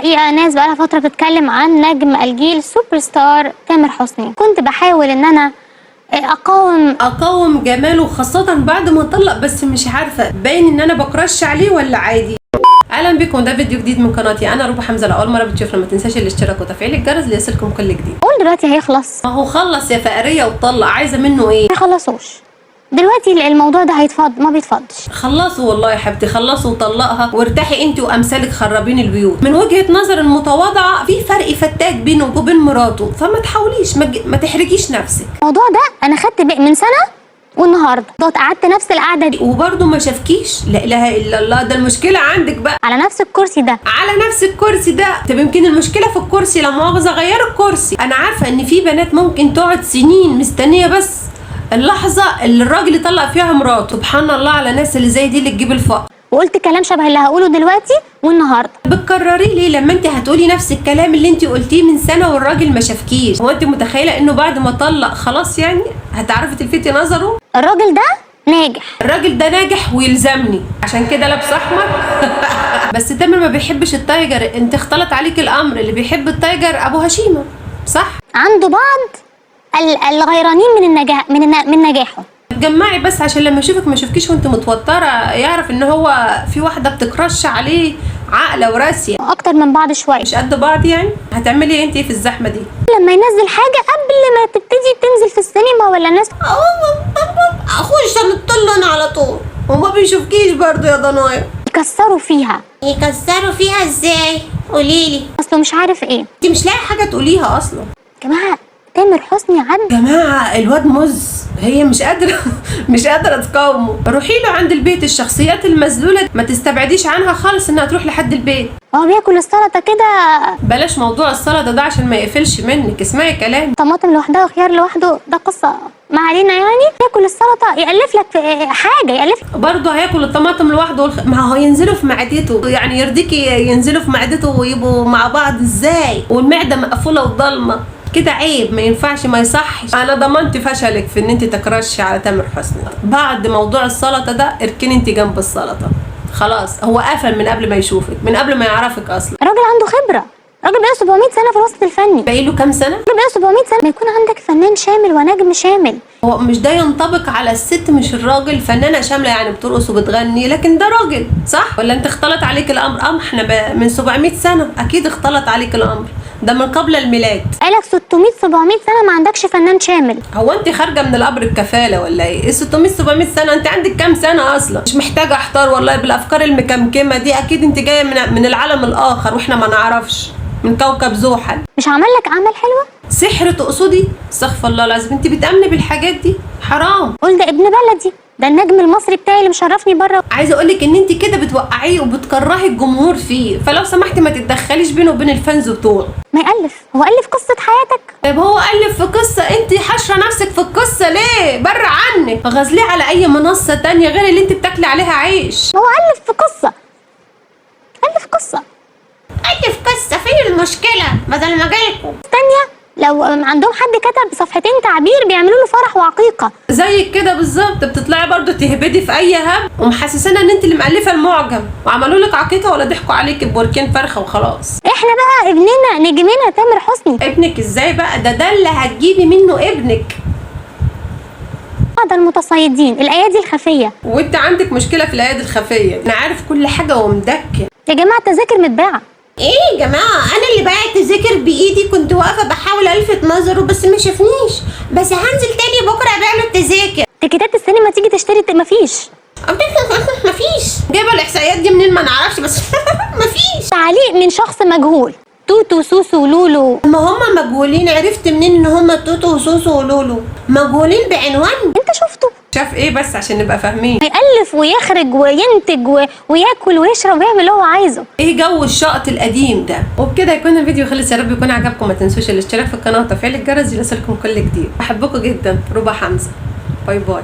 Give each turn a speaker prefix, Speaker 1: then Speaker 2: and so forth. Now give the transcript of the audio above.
Speaker 1: الحقيقه ناس بقالها فتره بتتكلم عن نجم الجيل سوبر ستار تامر حسني. كنت بحاول ان انا
Speaker 2: اقاوم جماله، خاصه بعد ما طلق، بس مش عارفه باين ان انا بكرش عليه ولا عادي. اهلا بكم، ده فيديو جديد من قناتي. انا ربى حمزه. لو اول مره بتشوفنا ما تنساش الاشتراك وتفعيل الجرس ليصلكم كل جديد.
Speaker 1: قول دلوقتي هيخلص؟
Speaker 2: ما هو خلص يا فقريه وطلق، عايزه منه ايه؟
Speaker 1: ما خلصوش دلوقتي، الموضوع ده هيتفض ما بيتفضش.
Speaker 2: خلصوا والله يا حبيبتي، خلصوا وطلقها وارتاحي انت وامثالك خرابين البيوت. من وجهه نظر المتواضعه في فرق فتاك بينه وبين مراته، فما تحاوليش ما تحرجيش نفسك.
Speaker 1: الموضوع ده انا خدت بالي من سنه والنهارده قعدت نفس القعده دي
Speaker 2: وبرده ما شافكيش. لا اله الا الله، ده المشكله عندك بقى
Speaker 1: على نفس الكرسي ده.
Speaker 2: على نفس الكرسي ده. طب يمكن المشكله في الكرسي، لا مؤاخذه غيروا الكرسي. انا عارفه ان في بنات ممكن تقعد سنين مستنيه بس اللحظه اللي الراجل يطلق فيها مراته. سبحان الله على الناس اللي زي دي اللي تجيب الفقر.
Speaker 1: وقلت كلام شبه اللي هقوله دلوقتي والنهارده.
Speaker 2: بتكرري ليه لما انت هتقولي نفس الكلام اللي انت قلتيه من سنه والراجل ما شافكيش؟ هو انت متخيله انه بعد ما طلق خلاص يعني هتعرفي تلفتي نظره؟
Speaker 1: الراجل ده ناجح،
Speaker 2: الراجل ده ناجح ويلزمني، عشان كده لابس احمر. بس تامر ما بيحبش التايجر. انت اختلط عليك الامر، اللي بيحب التايجر ابو هشيمه، صح؟
Speaker 1: عنده بعض الغيرانين من نجاحه.
Speaker 2: تجمعي بس عشان لما يشوفك ما يشوفكيش وانت متوتره، يعرف ان هو في واحده بتكرش عليه عاقله وراسيه
Speaker 1: اكتر من بعض شويه،
Speaker 2: مش قد بعض يعني. هتعملي ايه انت في الزحمه دي؟
Speaker 1: لما ينزل حاجه قبل ما تبتدي تنزل في السينما ولا الناس
Speaker 2: اخش انط انا على طول وما بيشوفكيش برضه يا ضنايا.
Speaker 1: يكسروا فيها.
Speaker 2: يكسروا فيها ازاي؟ قوليلي.
Speaker 1: اصله مش عارف ايه.
Speaker 2: انت مش لاقي حاجه تقوليها اصلا.
Speaker 1: جماعه تامر حسني
Speaker 2: جماعه الواد مز، هي مش قادره مش قادره تقاومه. روحي له عند البيت. الشخصيات المذلوله ما تستبعديش عنها خالص انها تروح لحد البيت.
Speaker 1: هو بياكل السلطه كده.
Speaker 2: بلاش موضوع السلطه ده عشان ما يقفلش منك. اسمعي كلامي.
Speaker 1: طماطم لوحدها وخيار لوحده ده قصه ما علينا يعني. ياكل السلطه يالف لك في حاجه، يالف
Speaker 2: برضه هياكل الطماطم لوحده ما هو ينزلوا في معدته يعني. يرضيكي ينزلوا في معدته ويبقوا مع بعض ازاي والمعده مقفوله وضلمه كده؟ عيب، ما ينفعش، ما يصحش. انا ضمنت فشلك في ان انت تكرشي على تامر حسني. بعد موضوع السلطه ده اركني انت جنب السلطه. خلاص هو قفل من قبل ما يشوفك، من قبل ما يعرفك اصلا.
Speaker 1: الراجل عنده خبره، راجل بقى 700 سنه في الوسط الفني.
Speaker 2: باقي له كام سنه؟
Speaker 1: راجل بقى 700 سنه. ما يكون عندك فنان شامل ونجم شامل.
Speaker 2: هو مش ده ينطبق على الست مش الراجل؟ فنانه شامله يعني بترقص وبتغني، لكن ده راجل، صح ولا انت اختلط عليك الامر؟ احنا من 700 سنه اكيد اختلط عليك الامر، ده من قبل الميلاد.
Speaker 1: قالك 600 700 سنه ما عندكش فنان شامل.
Speaker 2: هو انت خارجه من القبر الكفاله ولا ايه؟ 600 700 سنه؟ انت عندك كام سنه اصلا؟ مش محتاجه احتار والله بالافكار المكمكمه دي. اكيد انت جايه من العالم الاخر واحنا ما نعرفش، من كوكب زحل.
Speaker 1: مش عمل لك اعمال حلوه؟
Speaker 2: سحر تقصدي؟ استغفر الله العظيم، انت بتامني بالحاجات دي؟ حرام.
Speaker 1: قول ده ابن بلدي، ده النجم المصري بتاعي اللي مشرفني بره.
Speaker 2: عايزه اقول لك ان انت كده بتوقعيه وبتكرهي الجمهور فيه، فلو سمحتي ما تتدخليش بينه وبين الفانز بتوعه.
Speaker 1: ما يالف، هو الف قصه حياتك.
Speaker 2: طيب هو الف في قصه، انت حاشره نفسك في القصه ليه؟ بره عنك، غازليه على اي منصه تانية غير اللي انت بتاكلي عليها عيش.
Speaker 1: هو الف في قصه، الف قصه.
Speaker 2: الف قصه، فين المشكله؟ بدل ما جالكوا
Speaker 1: تانية لو عندهم حد كتب صفحتين تعبير بيعملوا له فرح وعقيقه
Speaker 2: زيك كده بالظبط. بتطلعي برضو تهبدي في اي هب ومحسسانا ان انت اللي مؤلفه المعجم، وعملوا لك عقيقه ولا ضحكوا عليك ببركين فرخه وخلاص.
Speaker 1: احنا بقى ابننا نجمنا تامر حسني.
Speaker 2: ابنك ازاي بقى؟ ده اللي هتجيبي منه ابنك.
Speaker 1: ده المتصيدين، الايادي الخفيه.
Speaker 2: وانت عندك مشكله في الايادي الخفيه. انا عارف كل حاجه ومدكن.
Speaker 1: يا جماعه التذاكر متباعه.
Speaker 2: ايه يا جماعه؟ انا اللي باعت تذاكر بايدي، كنت واقفه بحاول الفت نظره بس ما شافنيش. بس هنزل تاني بكره ابيع له التذاكر.
Speaker 1: تيكيتات السينما تيجي تشتري مفيش.
Speaker 2: مفيش. جايبه الاحصائيات دي منين ما نعرفش بس مفيش.
Speaker 1: تعليق من شخص مجهول. توتو وسوسو ولولو.
Speaker 2: ما هم مجهولين. عرفت منين ان هم توتو وسوسو ولولو؟ مجهولين بعنوان.
Speaker 1: انت شفته؟
Speaker 2: شاف ايه بس عشان نبقى فاهمين؟
Speaker 1: هيألف ويخرج وينتج وياكل ويشرب ويعمل اللي هو عايزه.
Speaker 2: ايه جو الشقط القديم ده؟ وبكده يكون الفيديو خلص. يا رب يكون عجبكم. ما تنسوش الاشتراك في القناه وتفعيل الجرس ليصلكم كل جديد. بحبكم جدا. ربى حمزه. باي باي.